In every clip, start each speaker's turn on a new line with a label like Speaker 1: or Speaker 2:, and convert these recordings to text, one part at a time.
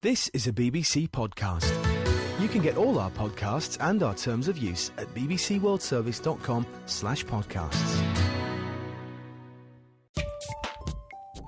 Speaker 1: This is a BBC podcast. You can get all our podcasts and our terms of use at bbcworldservice.com/podcasts.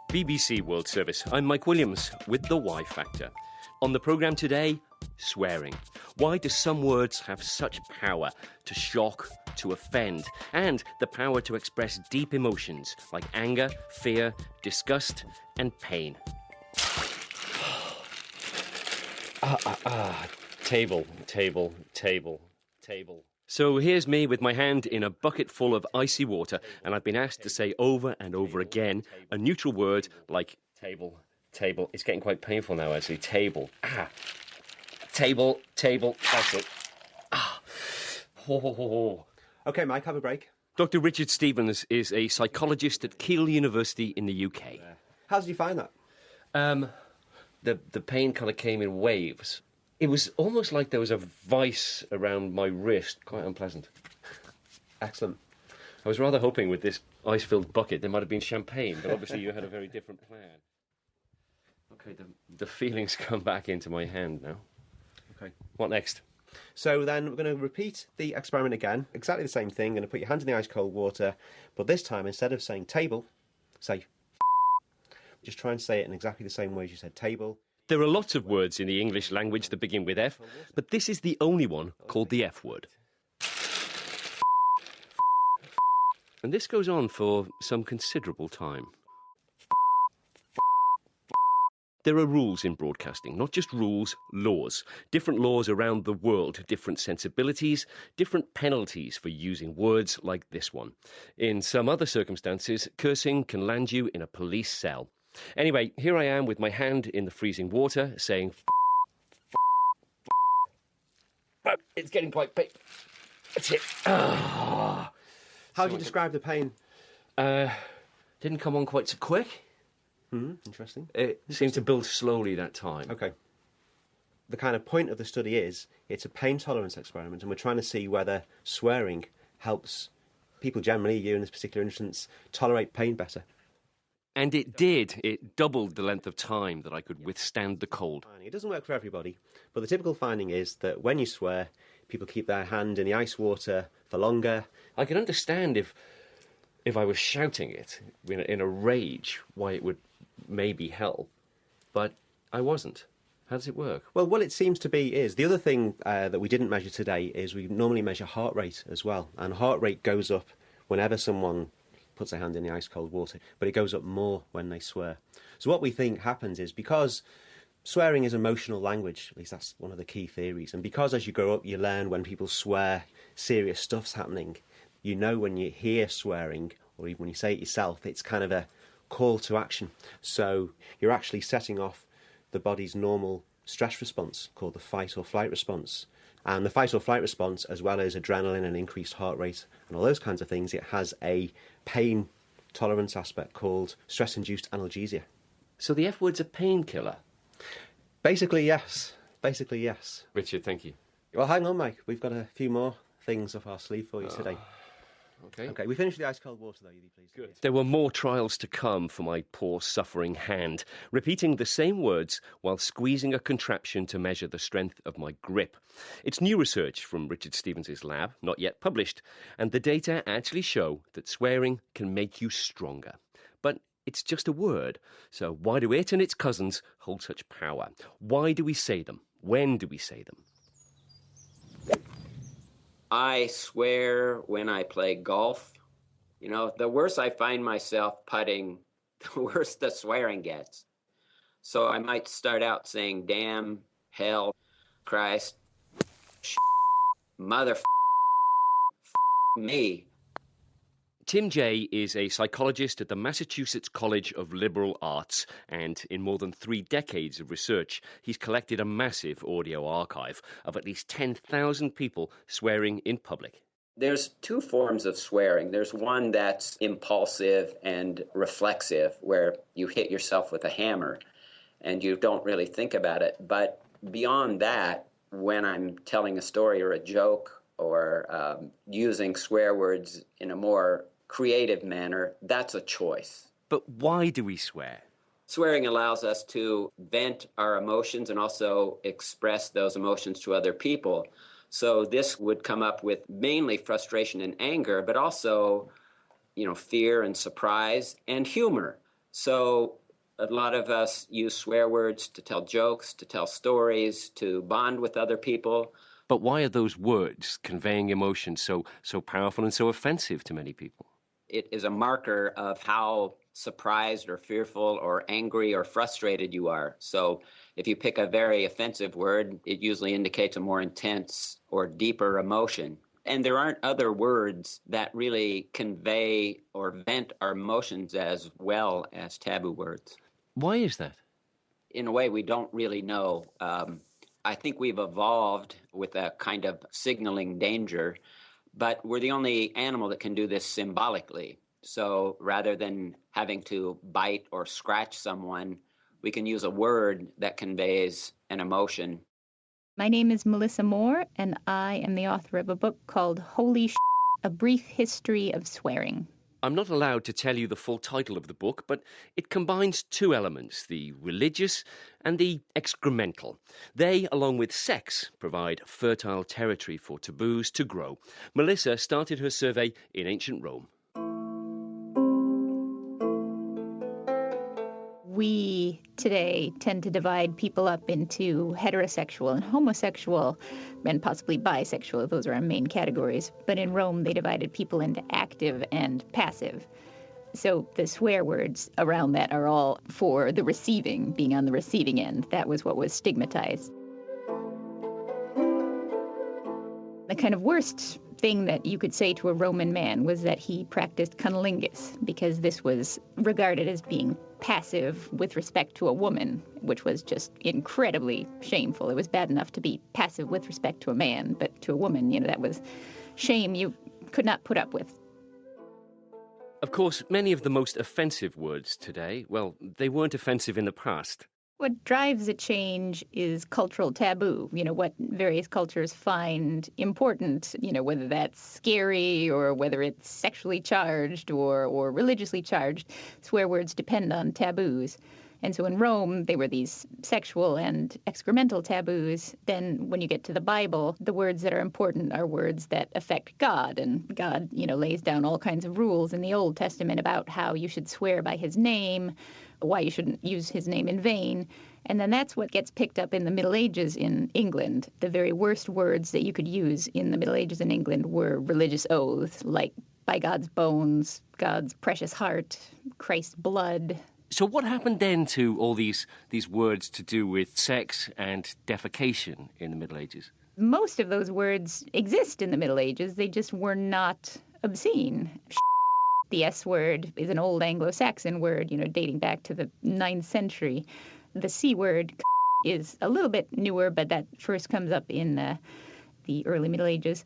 Speaker 2: BBC World Service. I'm Mike Williams with The Y Factor. On the programme today, swearing. Why do some words have such power to shock, to offend, and the power to express deep emotions like anger, fear, disgust, and pain? Table. So here's me with my hand in a bucket full of icy water, and I've been asked to say over and over again a neutral word like table. It's getting quite painful now, actually. Table. Table. That's it.
Speaker 3: OK, Mike, have a break.
Speaker 2: Dr. Richard Stevens is a psychologist at Keele University in the UK.
Speaker 3: How did you find that?
Speaker 2: The pain kind of came in waves. It was almost like there was a vice around my wrist. Quite unpleasant.
Speaker 3: Excellent.
Speaker 2: I was rather hoping with this ice-filled bucket there might have been champagne, but obviously you had a very different plan. OK, the feelings come back into my hand now.
Speaker 3: OK.
Speaker 2: What next?
Speaker 3: So then we're going to repeat the experiment again. Exactly the same thing. Going to put your hand in the ice-cold water, but this time, instead of saying table, say just try and say it in exactly the same way as you said table.
Speaker 2: There are lots of words in the English language that begin with F, but this is the only one called the F word. And this goes on for some considerable time. There are rules in broadcasting, not just rules, laws. Different laws around the world, different sensibilities, different penalties for using words like this one. In some other circumstances, cursing can land you in a police cell. Anyway, here I am with my hand in the freezing water, saying it's getting quite painful. That's it.
Speaker 3: How do you describe the pain?
Speaker 2: Didn't come on quite so quick.
Speaker 3: Interesting.
Speaker 2: It seemed to build slowly that time.
Speaker 3: OK. The kind of point of the study is it's a pain tolerance experiment, and we're trying to see whether swearing helps people generally, you in this particular instance, tolerate pain better.
Speaker 2: And it did. It doubled the length of time that I could withstand the cold.
Speaker 3: It doesn't work for everybody, but the typical finding is that when you swear, people keep their hand in the ice water for longer.
Speaker 2: I could understand if I was shouting it in a rage, why it would maybe help, but I wasn't. How does it work?
Speaker 3: Well, what it seems to be is, the other thing that we didn't measure today is we normally measure heart rate as well, and heart rate goes up whenever someone puts their hand in the ice-cold water, but it goes up more when they swear. So what we think happens is, because swearing is emotional language, at least that's one of the key theories, and because as you grow up you learn when people swear, serious stuff's happening. You know when you hear swearing, or even when you say it yourself, it's kind of a call to action. So you're actually setting off the body's normal stress response, called the fight or flight response. And the fight or flight response, as well as adrenaline and increased heart rate and all those kinds of things, it has a pain tolerance aspect called stress-induced analgesia.
Speaker 2: So the F word's a painkiller?
Speaker 3: Basically, yes.
Speaker 2: Richard, thank you.
Speaker 3: Well, hang on, Mike. We've got a few more things up our sleeve for you today.
Speaker 2: OK,
Speaker 3: we finished the ice-cold water, though, you'd be pleased.
Speaker 2: Good. There were more trials to come for my poor, suffering hand, repeating the same words while squeezing a contraption to measure the strength of my grip. It's new research from Richard Stevens' lab, not yet published, and the data actually show that swearing can make you stronger. But it's just a word, so why do it and its cousins hold such power? Why do we say them? When do we say them?
Speaker 4: I swear when I play golf. You know, the worse I find myself putting, the worse the swearing gets. So I might start out saying, damn, hell, Christ, mother, me.
Speaker 2: Tim Jay is a psychologist at the Massachusetts College of Liberal Arts, and in more than 3 decades of research, he's collected a massive audio archive of at least 10,000 people swearing in public.
Speaker 4: There's 2 forms of swearing. There's one that's impulsive and reflexive, where you hit yourself with a hammer and you don't really think about it. But beyond that, when I'm telling a story or a joke or using swear words in a more creative manner, that's a choice.
Speaker 2: But why do we swear?
Speaker 4: Swearing allows us to vent our emotions and also express those emotions to other people. So this would come up with mainly frustration and anger, but also, fear and surprise and humor. So a lot of us use swear words to tell jokes, to tell stories, to bond with other people.
Speaker 2: But why are those words conveying emotion so powerful and so offensive to many people?
Speaker 4: It is a marker of how surprised or fearful or angry or frustrated you are. So if you pick a very offensive word, it usually indicates a more intense or deeper emotion. And there aren't other words that really convey or vent our emotions as well as taboo words.
Speaker 2: Why is that?
Speaker 4: In a way, we don't really know. I think we've evolved with a kind of signaling danger, but we're the only animal that can do this symbolically. So rather than having to bite or scratch someone, we can use a word that conveys an emotion.
Speaker 5: My name is Melissa Moore, and I am the author of a book called Holy Sh**, A Brief History of Swearing.
Speaker 2: I'm not allowed to tell you the full title of the book, but it combines two elements, the religious and the excremental. They, along with sex, provide fertile territory for taboos to grow. Melissa started her survey in ancient Rome.
Speaker 5: We today tend to divide people up into heterosexual and homosexual and possibly bisexual. Those are our main categories. But in Rome, they divided people into active and passive. So the swear words around that are all for the receiving, being on the receiving end. That was what was stigmatized. The kind of worst thing that you could say to a Roman man was that he practiced cunnilingus, because this was regarded as being passive with respect to a woman, which was just incredibly shameful. It was bad enough to be passive with respect to a man, but to a woman, that was shame you could not put up with.
Speaker 2: Of course, many of the most offensive words today, well, they weren't offensive in the past.
Speaker 5: What drives a change is cultural taboo, what various cultures find important, whether that's scary or whether it's sexually charged or religiously charged. Swear words depend on taboos. And so in Rome, they were these sexual and excremental taboos. Then when you get to the Bible, the words that are important are words that affect God. And God, lays down all kinds of rules in the Old Testament about how you should swear by his name, why you shouldn't use his name in vain. And then that's what gets picked up in the Middle Ages in England. The very worst words that you could use in the Middle Ages in England were religious oaths, like by God's bones, God's precious heart, Christ's blood.
Speaker 2: So what happened then to all these words to do with sex and defecation in the Middle Ages?
Speaker 5: Most of those words exist in the Middle Ages. They just were not obscene. The S word is an old Anglo-Saxon word, dating back to the 9th century. The C word is a little bit newer, but that first comes up in the early Middle Ages.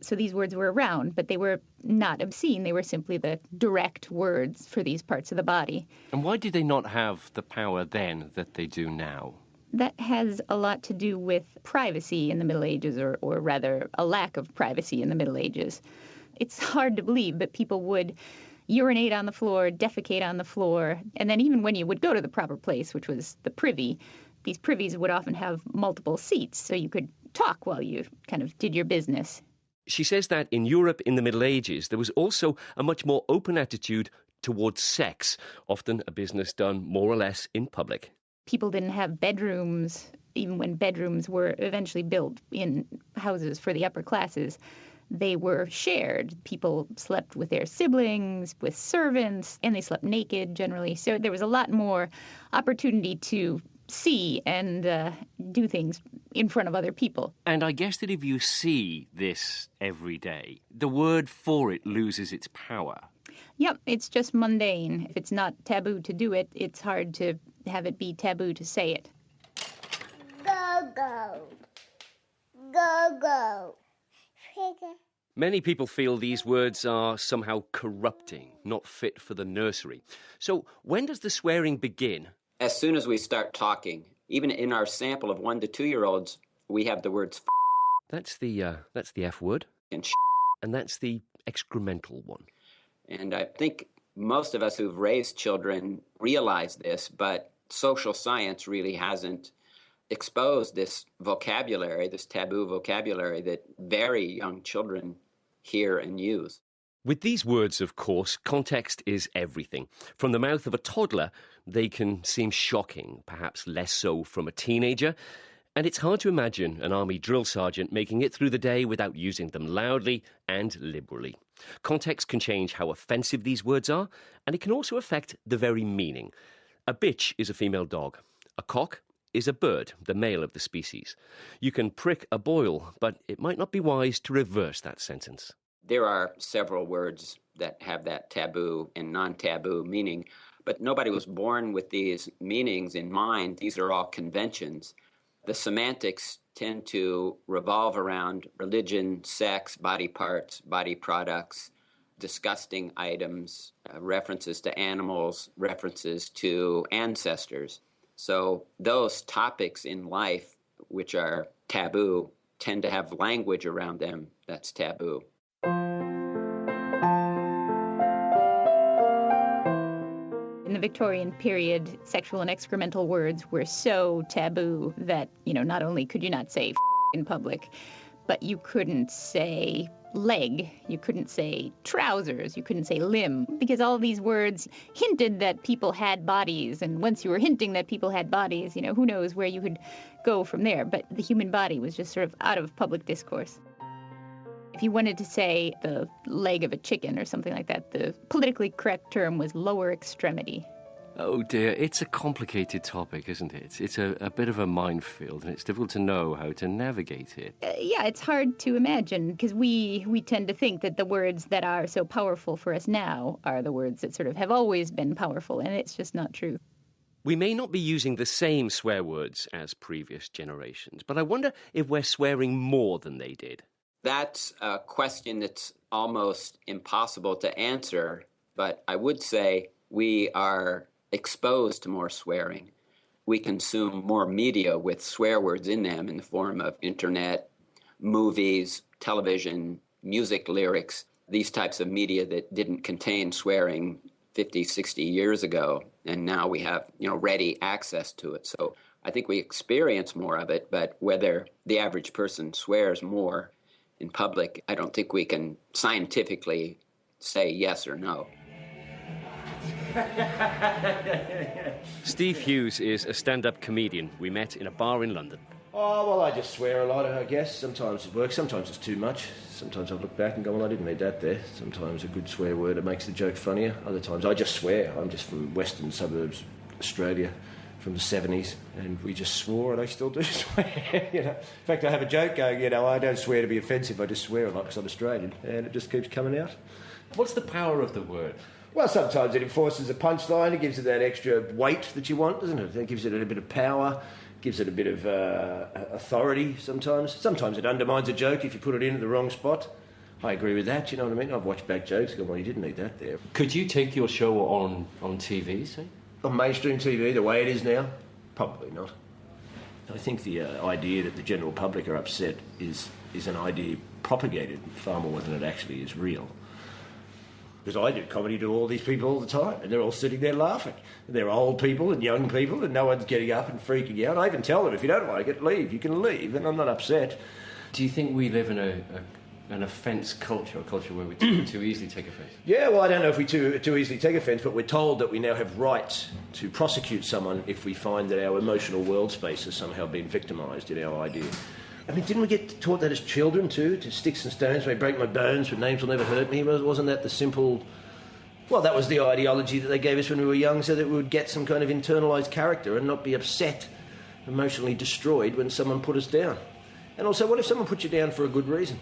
Speaker 5: So these words were around, but they were not obscene. They were simply the direct words for these parts of the body.
Speaker 2: And why did they not have the power then that they do now?
Speaker 5: That has a lot to do with privacy in the Middle Ages, or rather a lack of privacy in the Middle Ages. It's hard to believe, but people would urinate on the floor, defecate on the floor, and then even when you would go to the proper place, which was the privy, these privies would often have multiple seats, so you could talk while you kind of did your business.
Speaker 2: She says that in Europe in the Middle Ages, there was also a much more open attitude towards sex, often a business done more or less in public.
Speaker 5: People didn't have bedrooms, even when bedrooms were eventually built in houses for the upper classes. They were shared. People slept with their siblings, with servants, and they slept naked generally. So there was a lot more opportunity to see and do things in front of other people.
Speaker 2: And I guess that if you see this every day, the word for it loses its power.
Speaker 5: Yep, it's just mundane. If it's not taboo to do it, it's hard to have it be taboo to say it.
Speaker 6: Go, go. Go, go.
Speaker 2: Many people feel these words are somehow corrupting, not fit for the nursery. So when does the swearing begin?
Speaker 4: As soon as we start talking, even in our sample of 1 to 2-year-olds, we have the words
Speaker 2: That's the F word,
Speaker 4: and
Speaker 2: and that's the excremental one.
Speaker 4: And I think Most of us who've raised children realize this, but social science really hasn't exposed this vocabulary, this taboo vocabulary that very young children hear and use.
Speaker 2: With these words, of course, context is everything. From the mouth of a toddler, they can seem shocking, perhaps less so from a teenager. And it's hard to imagine an army drill sergeant making it through the day without using them loudly and liberally. Context can change how offensive these words are, and it can also affect the very meaning. A bitch is a female dog. A cock is a bird, the male of the species. You can prick a boil, but it might not be wise to reverse that sentence.
Speaker 4: There are several words that have that taboo and non-taboo meaning, but nobody was born with these meanings in mind. These are all conventions. The semantics tend to revolve around religion, sex, body parts, body products, disgusting items, references to animals, references to ancestors. So those topics in life which are taboo tend to have language around them that's taboo.
Speaker 5: In the Victorian period, sexual and excremental words were so taboo that, not only could you not say in public, but you couldn't say leg, you couldn't say trousers, you couldn't say limb, because all these words hinted that people had bodies, and once you were hinting that people had bodies, who knows where you could go from there, but the human body was just sort of out of public discourse. If you wanted to say the leg of a chicken or something like that, the politically correct term was lower extremity.
Speaker 2: Oh dear, it's a complicated topic, isn't it? It's a bit of a minefield, and it's difficult to know how to navigate it.
Speaker 5: Yeah, it's hard to imagine, because we tend to think that the words that are so powerful for us now are the words that sort of have always been powerful, and it's just not true.
Speaker 2: We may not be using the same swear words as previous generations, but I wonder if we're swearing more than they did.
Speaker 4: That's a question that's almost impossible to answer, but I would say we are exposed to more swearing. We consume more media with swear words in them in the form of internet, movies, television, music lyrics, these types of media that didn't contain swearing 50, 60 years ago, and now we have, ready access to it. So I think we experience more of it, but whether the average person swears more in public, I don't think we can scientifically say yes or no.
Speaker 2: Steve Hughes is a stand-up comedian. We met in a bar in London.
Speaker 7: Oh, well, I just swear a lot, I guess. Sometimes it works, sometimes it's too much. Sometimes I look back and go, well, I didn't need that there. Sometimes a good swear word, it makes the joke funnier. Other times I just swear. I'm just from western suburbs, Australia, from the 70s, and we just swore, and I still do swear, In fact, I have a joke going, I don't swear to be offensive, I just swear a lot because I'm Australian, and it just keeps coming out.
Speaker 2: What's the power of the word?
Speaker 7: Well, sometimes it enforces a punchline, it gives it that extra weight that you want, doesn't it? It gives it a bit of power, gives it a bit of authority sometimes. Sometimes it undermines a joke if you put it in at the wrong spot. I agree with that, you know what I mean? I've watched back jokes and go, well, you didn't need that there.
Speaker 2: Could you take your show on TV, say?
Speaker 7: On mainstream TV, the way it is now? Probably not. I think the idea that the general public are upset is an idea propagated far more than it actually is real. Because I do comedy to all these people all the time, and they're all sitting there laughing. They're old people and young people, and no one's getting up and freaking out. I even tell them, if you don't like it, leave. You can leave, and I'm not upset.
Speaker 2: Do you think we live in an offence culture, a culture where we too easily take offence?
Speaker 7: Yeah, well, I don't know if we too easily take offence, but we're told that we now have rights to prosecute someone if we find that our emotional world space has somehow been victimised in our idea. I mean, didn't we get taught that as children too? To sticks and stones may break my bones, but names will never hurt me. Wasn't that the simple... Well, that was the ideology that they gave us when we were young, so that we would get some kind of internalised character and not be upset, emotionally destroyed when someone put us down. And also, what if someone put you down for a good reason?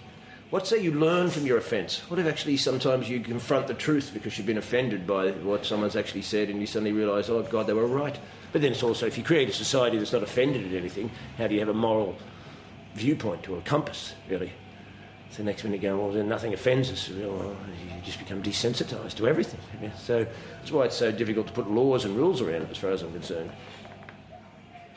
Speaker 7: What say you learn from your offence? What if actually sometimes you confront the truth because you've been offended by what someone's actually said and you suddenly realise, oh, God, they were right. But then it's also, if you create a society that's not offended at anything, how do you have a moral viewpoint or a compass, really? So next minute you go, well, then nothing offends us. Well, you just become desensitised to everything. Yeah? So that's why it's so difficult to put laws and rules around it, as far as I'm concerned.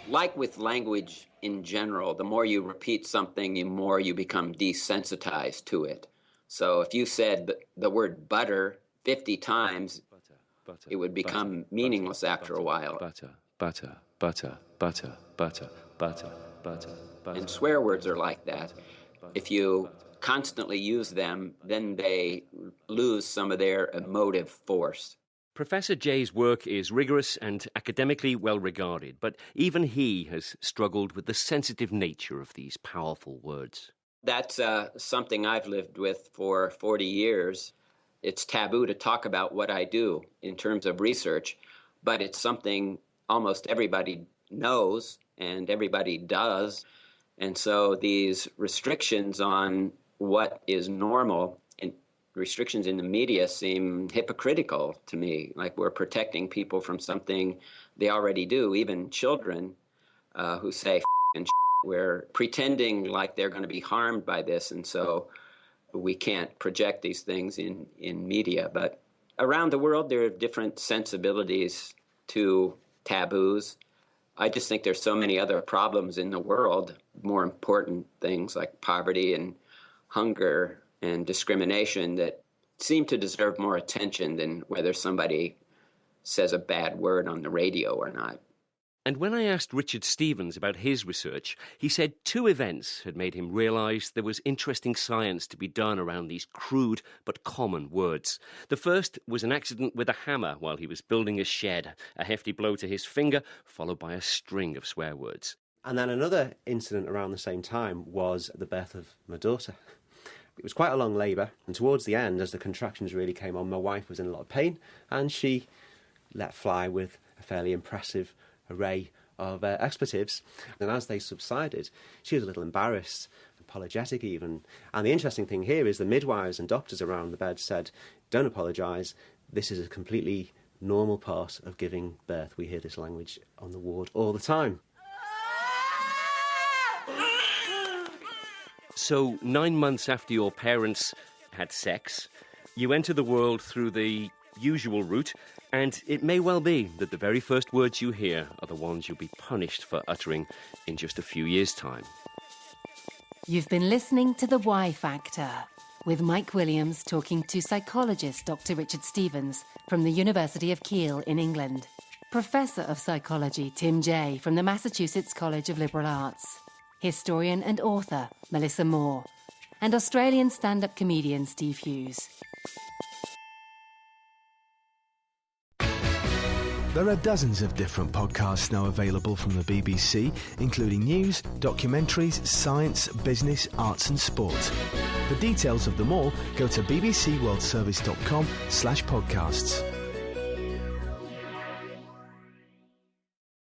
Speaker 4: Like with language in general, the more you repeat something, the more you become desensitized to it. So if you said the word butter 50 times, it would become meaningless after a while.
Speaker 2: Butter, butter, butter, butter, butter, butter, butter, butter.
Speaker 4: And swear words are like that. If you constantly use them, then they lose some of their emotive force.
Speaker 2: Professor Jay's work is rigorous and academically well regarded, but even he has struggled with the sensitive nature of these powerful words.
Speaker 4: That's something I've lived with for 40 years. It's taboo to talk about what I do in terms of research, but it's something almost everybody knows and everybody does. And so these restrictions on what is normal and restrictions in the media seem hypocritical to me, like we're protecting people from something they already do, even children who say and we're pretending like they're going to be harmed by this, and so we can't project these things in media. But around the world, there are different sensibilities to taboos. I just think there's so many other problems in the world, more important things like poverty and hunger and discrimination that seem to deserve more attention than whether somebody says a bad word on the radio or not.
Speaker 2: And when I asked Richard Stevens about his research, he said 2 events had made him realise there was interesting science to be done around these crude but common words. The first was an accident with a hammer while he was building a shed, a hefty blow to his finger, followed by a string of swear words.
Speaker 3: And then another incident around the same time was the birth of my daughter. It was quite a long labour, and towards the end, as the contractions really came on, my wife was in a lot of pain, and she let fly with a fairly impressive array of expletives. And as they subsided, she was a little embarrassed, apologetic even. And the interesting thing here is the midwives and doctors around the bed said, don't apologise, this is a completely normal part of giving birth. We hear this language on the ward all the time.
Speaker 2: So 9 months after your parents had sex, you enter the world through the usual route, and it may well be that the very first words you hear are the ones you'll be punished for uttering in just a few years' time.
Speaker 8: You've been listening to The Y Factor with Mike Williams talking to psychologist Dr. Richard Stevens from the University of Kiel in England, Professor of Psychology Tim Jay from the Massachusetts College of Liberal Arts, historian and author Melissa Moore, and Australian stand-up comedian Steve Hughes.
Speaker 1: There are dozens of different podcasts now available from the BBC, including news, documentaries, science, business, arts and sport. For details of them all, go to bbcworldservice.com/podcasts.